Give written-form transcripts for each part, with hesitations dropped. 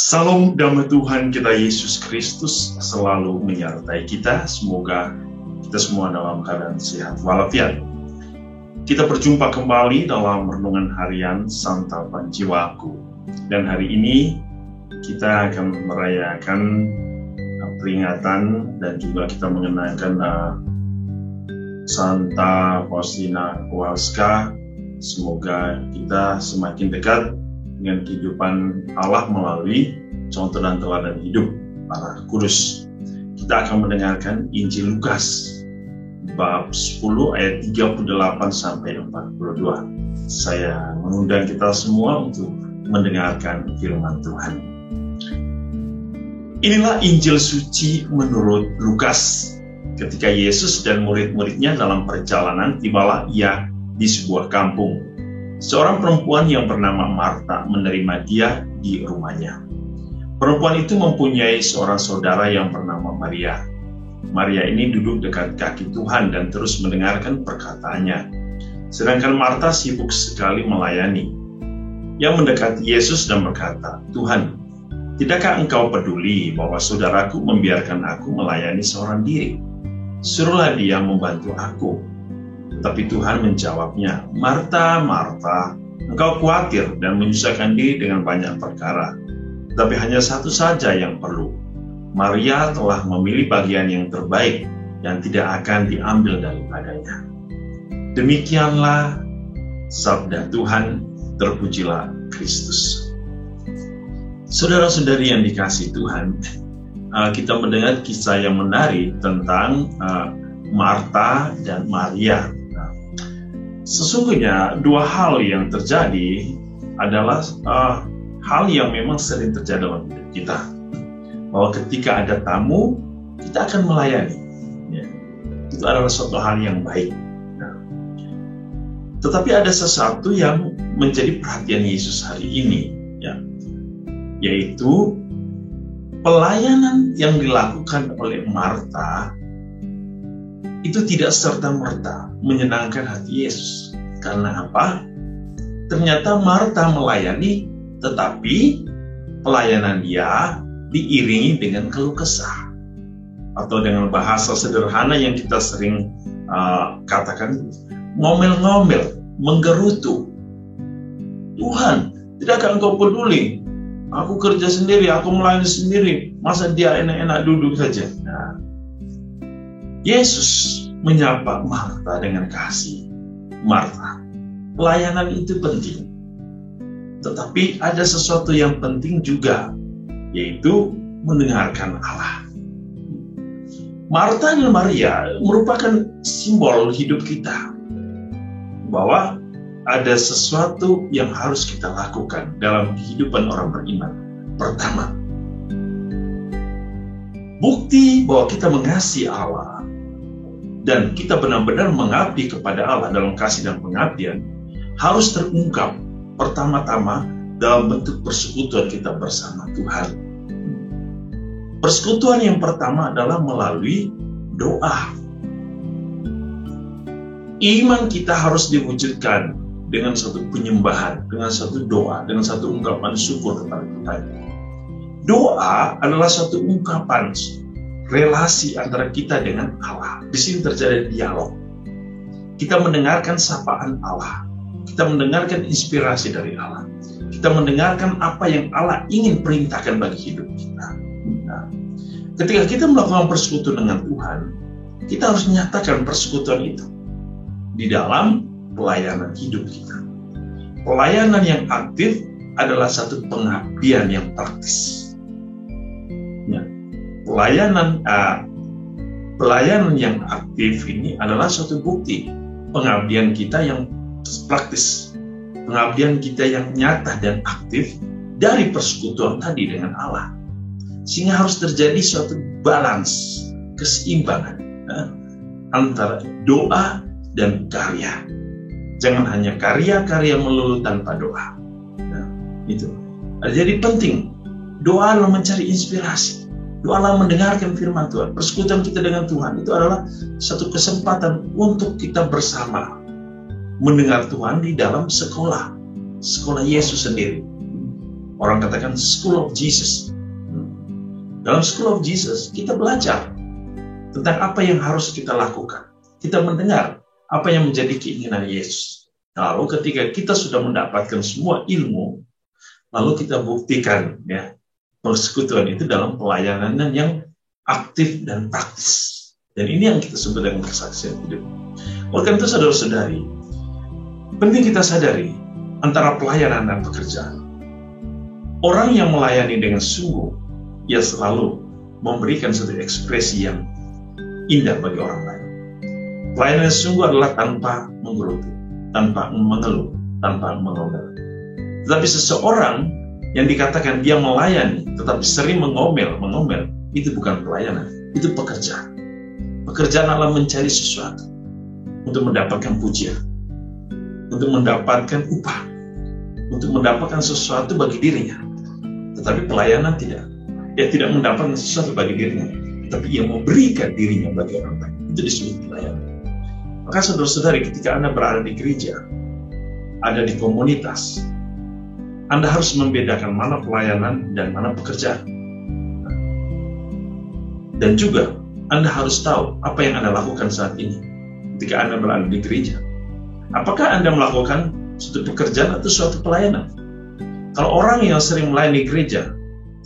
Salam damai Tuhan kita Yesus Kristus selalu menyertai kita. Semoga kita semua dalam keadaan sehat walafiat. Kita berjumpa kembali dalam renungan harian Santapan Jiwaku. Dan hari ini kita akan merayakan peringatan dan juga kita mengenangkan Santa Faustina Kowalska. Semoga kita semakin dekat dengan kehidupan Allah melalui contoh dan teladan hidup para kudus. Kita akan mendengarkan Injil Lukas bab 10 ayat 38 sampai 42. Saya mengundang kita semua untuk mendengarkan firman Tuhan. Inilah Injil suci menurut Lukas. Ketika Yesus dan murid-muridnya dalam perjalanan, tibalah ia di sebuah kampung. Seorang perempuan yang bernama Marta menerima dia di rumahnya. Perempuan itu mempunyai seorang saudara yang bernama Maria. Maria ini duduk dekat kaki Tuhan dan terus mendengarkan perkataannya. Sedangkan Marta sibuk sekali melayani. Ia mendekati Yesus dan berkata, "Tuhan, tidakkah engkau peduli bahwa saudaraku membiarkan aku melayani seorang diri? Suruhlah dia membantu aku." Tapi Tuhan menjawabnya, "Marta, Marta, engkau khawatir dan menyusahkan diri dengan banyak perkara. Tapi hanya satu saja yang perlu. Maria telah memilih bagian yang terbaik yang tidak akan diambil daripadanya." Demikianlah sabda Tuhan, terpujilah Kristus. Saudara-saudari yang dikasihi Tuhan, kita mendengar kisah yang menarik tentang Marta dan Maria. Sesungguhnya dua hal yang terjadi adalah hal yang memang sering terjadi dalam hidup kita. Bahwa ketika ada tamu, kita akan melayani. Ya, itu adalah suatu hal yang baik. Nah, tetapi ada sesuatu yang menjadi perhatian Yesus hari ini, ya, yaitu pelayanan yang dilakukan oleh Marta itu tidak serta-merta menyenangkan hati Yesus. Karena apa? Ternyata Marta melayani, tetapi pelayanan dia diiringi dengan keluh kesah. Atau dengan bahasa sederhana yang kita sering katakan, ngomel-ngomel, menggerutu. "Tuhan, tidakkah engkau peduli? Aku kerja sendiri, aku melayani sendiri. Masa dia enak-enak duduk saja?" Nah, Yesus menyapa Marta dengan kasih. "Marta, pelayanan itu penting. Tetapi ada sesuatu yang penting juga, yaitu mendengarkan Allah." Marta dan Maria merupakan simbol hidup kita. Bahwa ada sesuatu yang harus kita lakukan dalam kehidupan orang beriman. Pertama, bukti bahwa kita mengasihi Allah dan kita benar-benar mengabdi kepada Allah dalam kasih dan pengabdian harus terungkap pertama-tama dalam bentuk persekutuan kita bersama Tuhan. Persekutuan yang pertama adalah melalui doa. Iman kita harus diwujudkan dengan satu penyembahan, dengan satu doa, dengan satu ungkapan syukur kepada Tuhan. Doa adalah satu ungkapan relasi antara kita dengan Allah. Di sini terjadi dialog. Kita mendengarkan sapaan Allah. Kita mendengarkan inspirasi dari Allah. Kita mendengarkan apa yang Allah ingin perintahkan bagi hidup kita. Nah, ketika kita melakukan persekutuan dengan Tuhan, kita harus menyatakan persekutuan itu di dalam pelayanan hidup kita. Pelayanan yang aktif adalah satu pengabdian yang praktis. Pelayanan yang aktif ini adalah suatu bukti pengabdian kita yang praktis, pengabdian kita yang nyata dan aktif dari persekutuan tadi dengan Allah. Sehingga harus terjadi suatu balance, keseimbangan antara doa dan karya. Jangan hanya karya-karya melulu tanpa doa. Nah, itu. Jadi penting, doa adalah mencari inspirasi. Doalah mendengarkan firman Tuhan. Persekutuan kita dengan Tuhan itu adalah satu kesempatan untuk kita bersama mendengar Tuhan di dalam sekolah Yesus sendiri. Orang katakan School of Jesus. Dalam School of Jesus, kita belajar tentang apa yang harus kita lakukan. Kita mendengar apa yang menjadi keinginan Yesus. Lalu ketika kita sudah mendapatkan semua ilmu, lalu kita buktikan ya persekutuan itu dalam pelayanan yang aktif dan praktis. Dan ini yang kita sebut dengan kesaksian hidup. Oleh karena itu saudara-saudari, penting kita sadari antara pelayanan dan pekerjaan. Orang yang melayani dengan sungguh, ia selalu memberikan satu ekspresi yang indah bagi orang lain. Pelayanan yang sungguh adalah tanpa menggerutu, tanpa mengeluh, tanpa mengomel. Tetapi seseorang yang dikatakan dia melayani, tetapi sering mengomel, itu bukan pelayanan, itu pekerjaan. Pekerjaan adalah mencari sesuatu untuk mendapatkan pujian, untuk mendapatkan upah, untuk mendapatkan sesuatu bagi dirinya. Tetapi pelayanan tidak. Dia tidak mendapatkan sesuatu bagi dirinya, tapi ia memberikan dirinya bagi orang lain. Itu disebut pelayanan. Maka saudara-saudari, ketika Anda berada di gereja, ada di komunitas, Anda harus membedakan mana pelayanan dan mana pekerjaan. Dan juga Anda harus tahu apa yang Anda lakukan saat ini ketika Anda berada di gereja. Apakah Anda melakukan suatu pekerjaan atau suatu pelayanan? Kalau orang yang sering melayani gereja,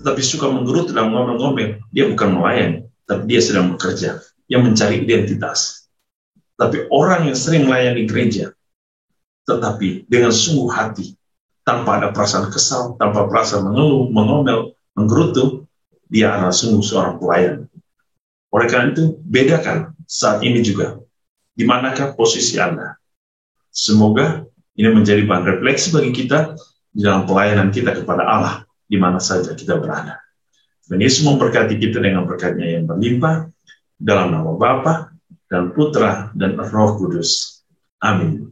tetapi suka menggerutu dan ngomel-ngomel, dia bukan melayani, tapi dia sedang bekerja, yang mencari identitas. Tapi orang yang sering melayani gereja, tetapi dengan sungguh hati, tanpa ada perasaan kesal, tanpa perasaan mengeluh, mengomel, menggerutu, dia adalah sungguh seorang pelayan. Oleh karena itu, bedakan saat ini juga, di manakah posisi Anda. Semoga ini menjadi bahan refleksi bagi kita di dalam pelayanan kita kepada Allah, di mana saja kita berada. Dan Yesus memberkati kita dengan berkat-Nya yang berlimpah, dalam nama Bapa dan Putra dan Roh Kudus. Amin.